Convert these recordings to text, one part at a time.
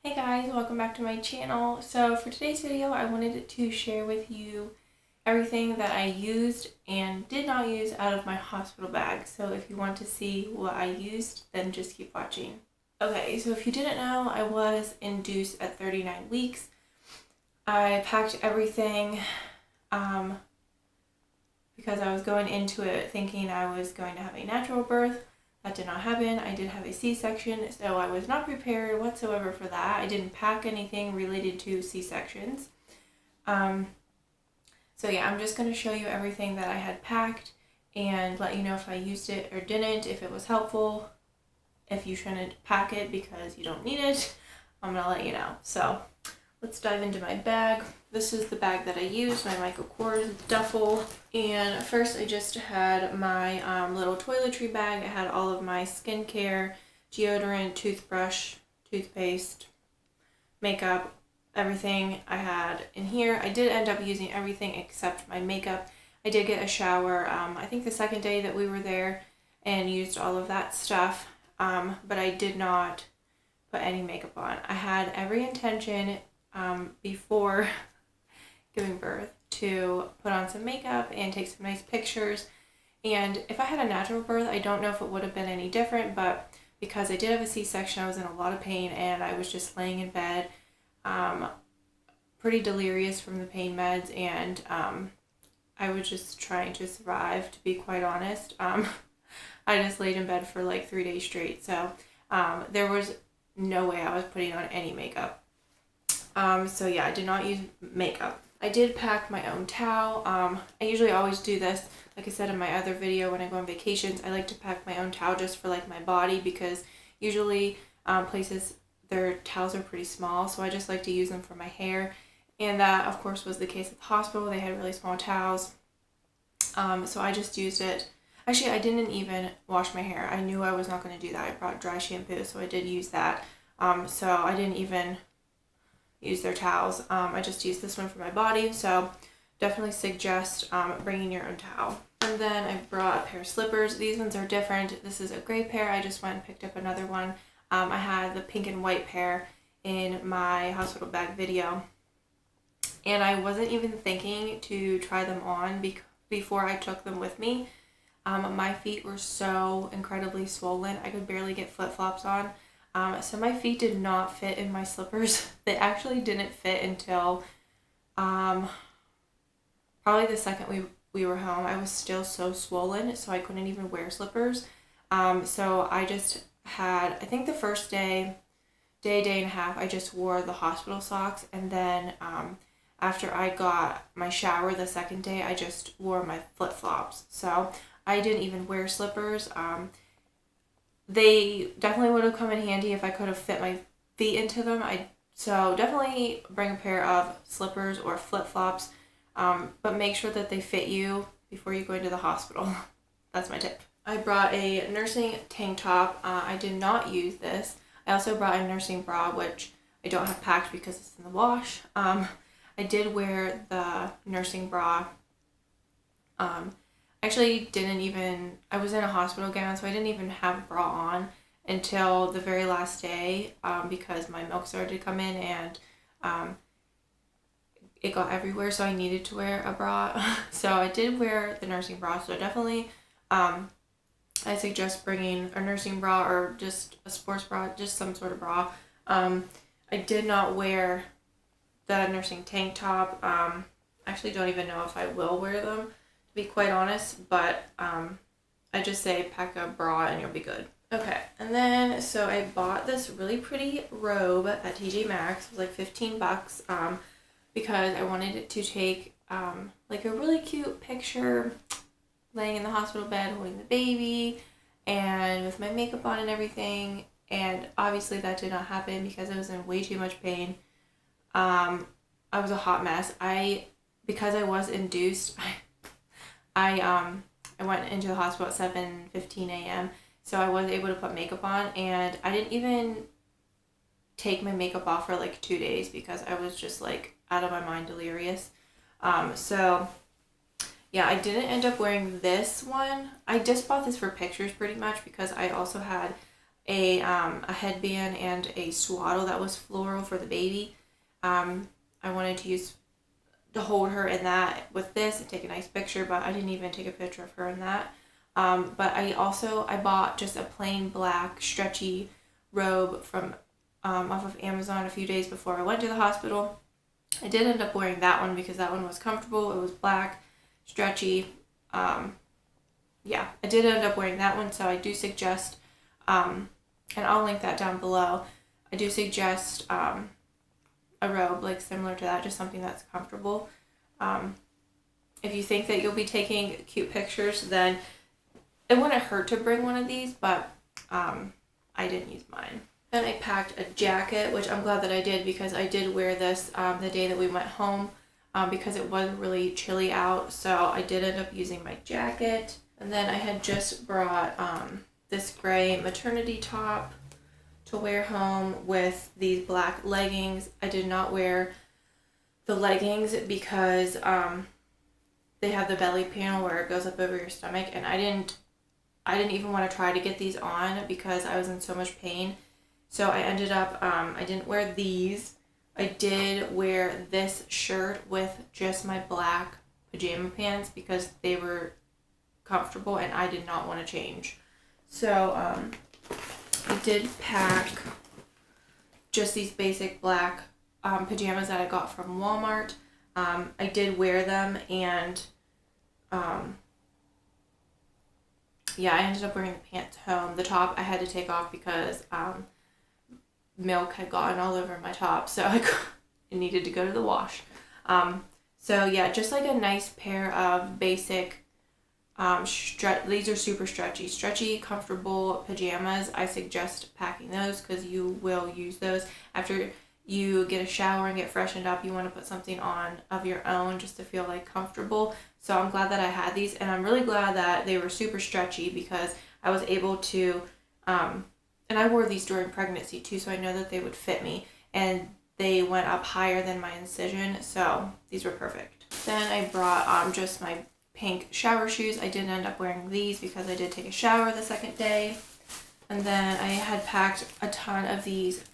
Hey guys, welcome back to my channel. So for today's video, I wanted to share with you everything that I used and did not use out of my hospital bag. So if you want to see what I used, then just keep watching. Okay, so if you didn't know, I was induced at 39 weeks. I packed everything because I was going into it thinking I was going to have a natural birth. That did not happen. I did have a C-section, so I was not prepared whatsoever for that. I didn't pack anything related to C-sections. So yeah, I'm just going to show you everything that I had packed and let you know if I used it or didn't, if it was helpful, if you shouldn't pack it because you don't need it. I'm going to let you know. So let's dive into my bag. This is the bag that I used, my Michael Kors duffel. And first I just had my little toiletry bag. I had all of my skincare, deodorant, toothbrush, toothpaste, makeup, everything I had in here. I did end up using everything except my makeup. I did get a shower, I think the second day that we were there, and used all of that stuff, but I did not put any makeup on. I had every intention before giving birth to put on some makeup and take some nice pictures, and if I had a natural birth, I don't know if it would have been any different, but because I did have a C-section, I was in a lot of pain and I was just laying in bed, pretty delirious from the pain meds, and I was just trying to survive, to be quite honest. I just laid in bed for like 3 days straight, so there was no way I was putting on any makeup. So yeah, I did not use makeup. I did pack my own towel. I usually always do this, like I said in my other video, when I go on vacations, I like to pack my own towel just for like my body, because usually places, their towels are pretty small, so I just like to use them for my hair. And that, of course, was the case at the hospital. They had really small towels. So I just used it. Actually, I didn't even wash my hair. I knew I was not going to do that. I brought dry shampoo, so I did use that. So I didn't even use their towels. I just used this one for my body, so definitely suggest bringing your own towel. And then I brought a pair of slippers. These ones are different. This is a gray pair. I just went and picked up another one. I had the pink and white pair in my hospital bag video, and I wasn't even thinking to try them on before I took them with me. My feet were so incredibly swollen, I could barely get flip-flops on. So my feet did not fit in my slippers. They actually didn't fit until probably the second we were home. I was still so swollen, so I couldn't even wear slippers. So I just had, I think the first day and a half, I just wore the hospital socks, and then after I got my shower the second day, I just wore my flip-flops. So I didn't even wear slippers. They definitely would have come in handy if I could have fit my feet into them. So definitely bring a pair of slippers or flip-flops, but make sure that they fit you before you go into the hospital. That's my tip. I brought a nursing tank top. I did not use this. I also brought a nursing bra, which I don't have packed because it's in the wash. I did wear the nursing bra. Actually didn't even, I was in a hospital gown, so I didn't even have a bra on until the very last day, because my milk started to come in and it got everywhere, so I needed to wear a bra. So I did wear the nursing bra, so definitely I suggest bringing a nursing bra or just a sports bra, just some sort of bra. I did not wear the nursing tank top. Actually don't even know if I will wear them, be quite honest, but I just say pack a bra and you'll be good. Okay, and then so I bought this really pretty robe at TJ Maxx. It was like 15 bucks, because I wanted it to take like a really cute picture laying in the hospital bed holding the baby and with my makeup on and everything, and obviously that did not happen because I was in way too much pain. I was a hot mess. Because I was induced, I went into the hospital at 7:15 a.m. so I was able to put makeup on, and I didn't even take my makeup off for like 2 days because I was just like out of my mind delirious. So yeah, I didn't end up wearing this one. I just bought this for pictures pretty much because I also had a headband and a swaddle that was floral for the baby. I wanted to hold her in that with this and take a nice picture, but I didn't even take a picture of her in that. But I bought just a plain black stretchy robe from off of Amazon a few days before I went to the hospital. I did end up wearing that one because that one was comfortable. It was black, stretchy. Yeah, I did end up wearing that one, so I do suggest, and I'll link that down below. I do suggest a robe like similar to that, just something that's comfortable. If you think that you'll be taking cute pictures, then it wouldn't hurt to bring one of these, but I didn't use mine. Then I packed a jacket, which I'm glad that I did because I did wear this the day that we went home because it was really chilly out, so I did end up using my jacket. And then I had just brought this gray maternity top to wear home with these black leggings. I did not wear the leggings because they have the belly panel where it goes up over your stomach, and I didn't even want to try to get these on because I was in so much pain. So I ended up, I didn't wear these. I did wear this shirt with just my black pajama pants because they were comfortable and I did not want to change. So I did pack just these basic black pajamas that I got from Walmart. I did wear them, and yeah, I ended up wearing the pants home. The top I had to take off because milk had gotten all over my top, so it needed to go to the wash. So yeah, just like a nice pair of basic these are super stretchy, comfortable pajamas. I suggest packing those because you will use those after you get a shower and get freshened up. You want to put something on of your own just to feel like comfortable. So I'm glad that I had these, and I'm really glad that they were super stretchy because I was able to, and I wore these during pregnancy too, so I know that they would fit me, and they went up higher than my incision, so these were perfect. Then I brought just my pink shower shoes. I didn't end up wearing these because I did take a shower the second day. And then I had packed a ton of these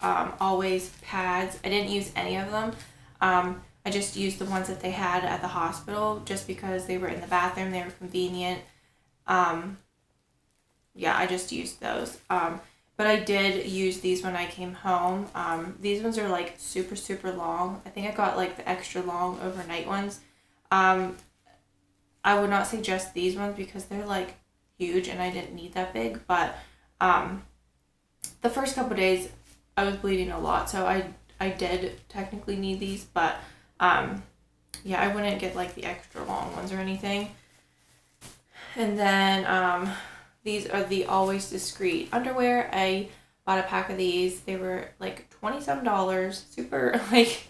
Always pads. I didn't use any of them. I just used the ones that they had at the hospital just because they were in the bathroom. They were convenient. Yeah, I just used those. But I did use these when I came home. These ones are like super long. I think I got like the extra long overnight ones. I would not suggest these ones because they're like huge and I didn't need that big, but the first couple days I was bleeding a lot, so I did technically need these, but yeah, I wouldn't get like the extra long ones or anything. And then these are the Always Discreet underwear. I bought a pack of these. They were like $20-some, super like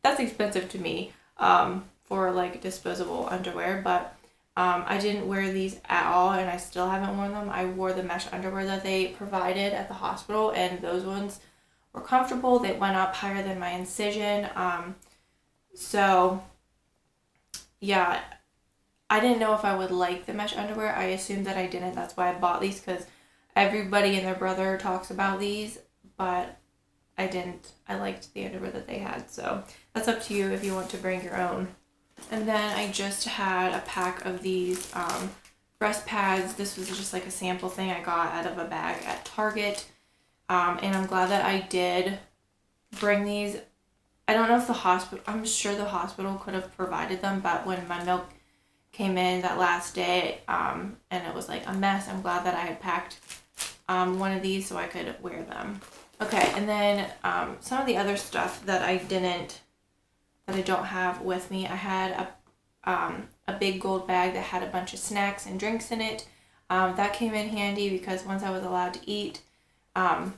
that's expensive to me. For like disposable underwear, but I didn't wear these at all, and I still haven't worn them. I wore the mesh underwear that they provided at the hospital, and those ones were comfortable. They went up higher than my incision. So yeah, I didn't know if I would like the mesh underwear. I assumed that I didn't. That's why I bought these, because everybody and their brother talks about these, but I didn't. I liked the underwear that they had, so that's up to you if you want to bring your own. And then I just had a pack of these breast pads. This was just like a sample thing I got out of a bag at Target. And I'm glad that I did bring these. I don't know if the hospital, I'm sure the hospital could have provided them, but when my milk came in that last day and it was like a mess, I'm glad that I had packed one of these so I could wear them. Okay, and then some of the other stuff that I don't have with me. I had a big gold bag that had a bunch of snacks and drinks in it. That came in handy because once I was allowed to eat, and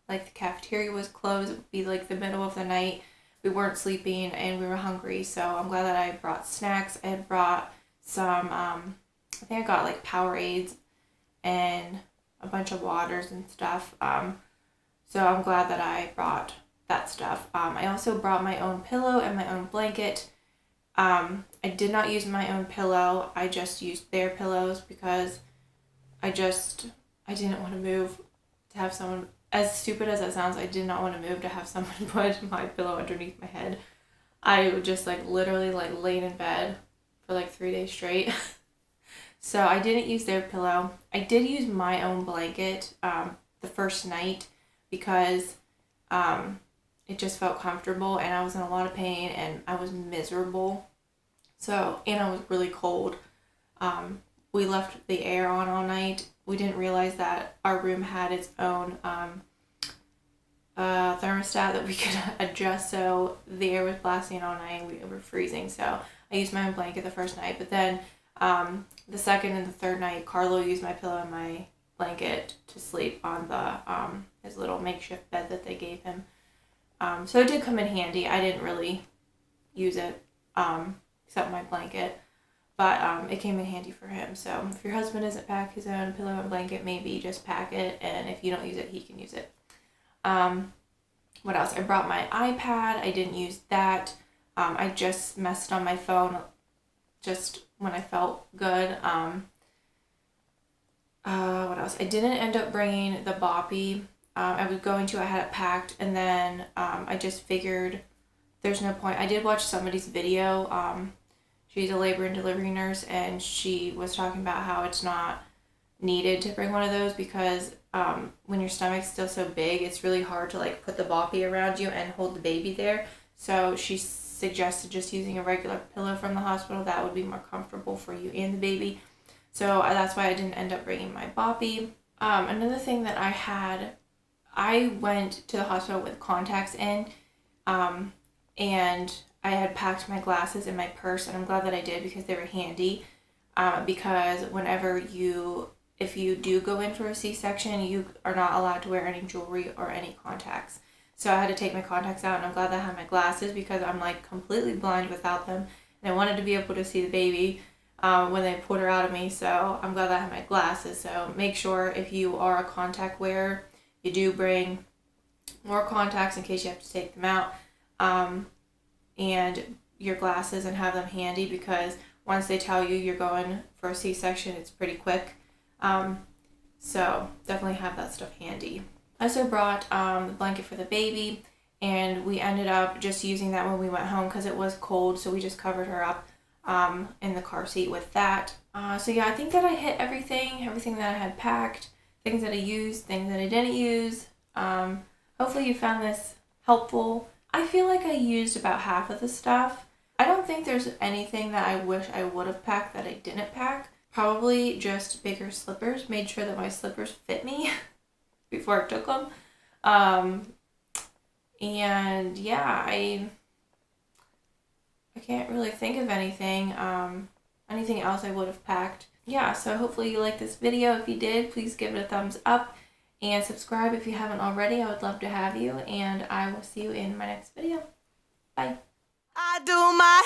like the cafeteria was closed, it would be like the middle of the night. We weren't sleeping and we were hungry, so I'm glad that I brought snacks. I had brought some, I think I got like Powerades and a bunch of waters and stuff. So I'm glad that I brought that stuff. I also brought my own pillow and my own blanket. I did not use my own pillow. I just used their pillows because I didn't want to move to have someone, as stupid as that sounds, I did not want to move to have someone put my pillow underneath my head. I would just like literally like laid in bed for like 3 days straight. So I didn't use their pillow. I did use my own blanket the first night because it just felt comfortable, and I was in a lot of pain and I was miserable. So, and I was really cold. We left the air on all night. We didn't realize that our room had its own thermostat that we could adjust, so the air was blasting all night and we were freezing. So I used my own blanket the first night, but then the second and the third night, Carlo used my pillow and my blanket to sleep on the his little makeshift bed that they gave him. So it did come in handy. I didn't really use it except my blanket, but it came in handy for him. So if your husband doesn't pack his own pillow and blanket, maybe just pack it, and if you don't use it, he can use it. What else? I brought my iPad. I didn't use that. I just messed on my phone just when I felt good. What else? I didn't end up bringing the boppy. I was going to. I had it packed, and then I just figured there's no point. I did watch somebody's video. She's a labor and delivery nurse, and she was talking about how it's not needed to bring one of those because when your stomach's still so big, it's really hard to like put the boppy around you and hold the baby there. So she suggested just using a regular pillow from the hospital. That would be more comfortable for you and the baby. So that's why I didn't end up bringing my boppy. Another thing that I had, I went to the hospital with contacts in, and I had packed my glasses in my purse, and I'm glad that I did because they were handy. Because if you do go in for a C-section, you are not allowed to wear any jewelry or any contacts. So I had to take my contacts out, and I'm glad that I had my glasses because I'm like completely blind without them, and I wanted to be able to see the baby when they pulled her out of me. So I'm glad that I had my glasses. So make sure if you are a contact wearer, you do bring more contacts in case you have to take them out, and your glasses, and have them handy because once they tell you you're going for a C-section, it's pretty quick. So definitely have that stuff handy. I also brought the blanket for the baby, and we ended up just using that when we went home because it was cold, so we just covered her up in the car seat with that. So yeah, I think that I hit everything that I had packed, things that I used, things that I didn't use. Hopefully you found this helpful. I feel like I used about half of the stuff. I don't think there's anything that I wish I would have packed that I didn't pack. Probably just bigger slippers. Made sure that my slippers fit me before I took them. And yeah, I can't really think of anything else I would have packed. Yeah, so hopefully you liked this video. If you did, please give it a thumbs up and subscribe if you haven't already. I would love to have you, and I will see you in my next video. Bye. I do my